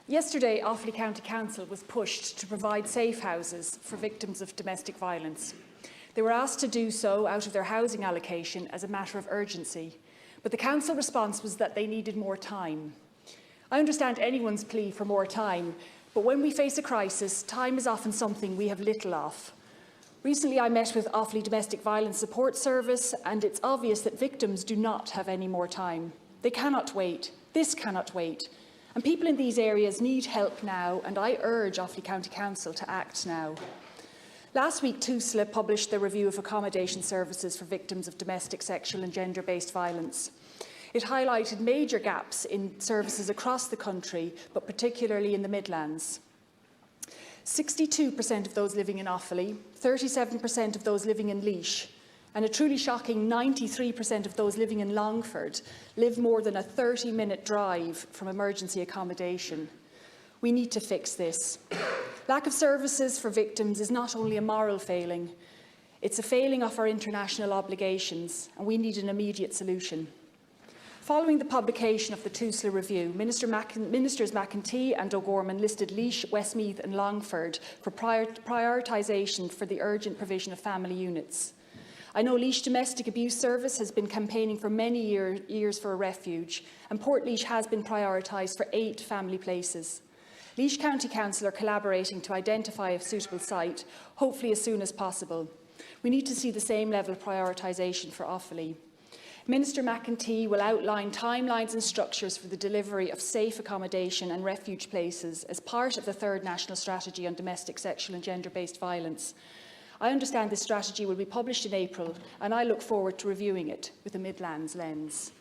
Yesterday, Offaly County Council was pushed to provide safe houses for victims of domestic violence. They were asked to do so out of their housing allocation as a matter of urgency, but the council response was that they needed more time. I understand anyone's plea for more time, but when we face a crisis, time is often something we have little of. Recently, I met with Offaly Domestic Violence Support Service, and it's obvious that victims do not have any more time. They cannot wait. This cannot wait. And people in these areas need help now, and I urge Offaly County Council to act now. Last week, TUSLA published their review of accommodation services for victims of domestic, sexual and gender-based violence. It highlighted major gaps in services across the country, but particularly in the Midlands. 62% of those living in Offaly, 37% of those living in Laois, and a truly shocking 93% of those living in Longford live more than a 30-minute drive from emergency accommodation. We need to fix this. Lack of services for victims is not only a moral failing, it's a failing of our international obligations, and we need an immediate solution. Following the publication of the TUSLA review, Ministers McEntee and O'Gorman listed Laois, Westmeath and Longford for prioritisation for the urgent provision of family units. I know Laois Domestic Abuse Service has been campaigning for many years for a refuge, and Port Laois has been prioritised for 8 family places. Laois County Council are collaborating to identify a suitable site, hopefully as soon as possible. We need to see the same level of prioritisation for Offaly. Minister McEntee will outline timelines and structures for the delivery of safe accommodation and refuge places as part of the 3rd National Strategy on Domestic, Sexual and Gender-Based Violence. I understand this strategy will be published in April, and I look forward to reviewing it with a Midlands lens.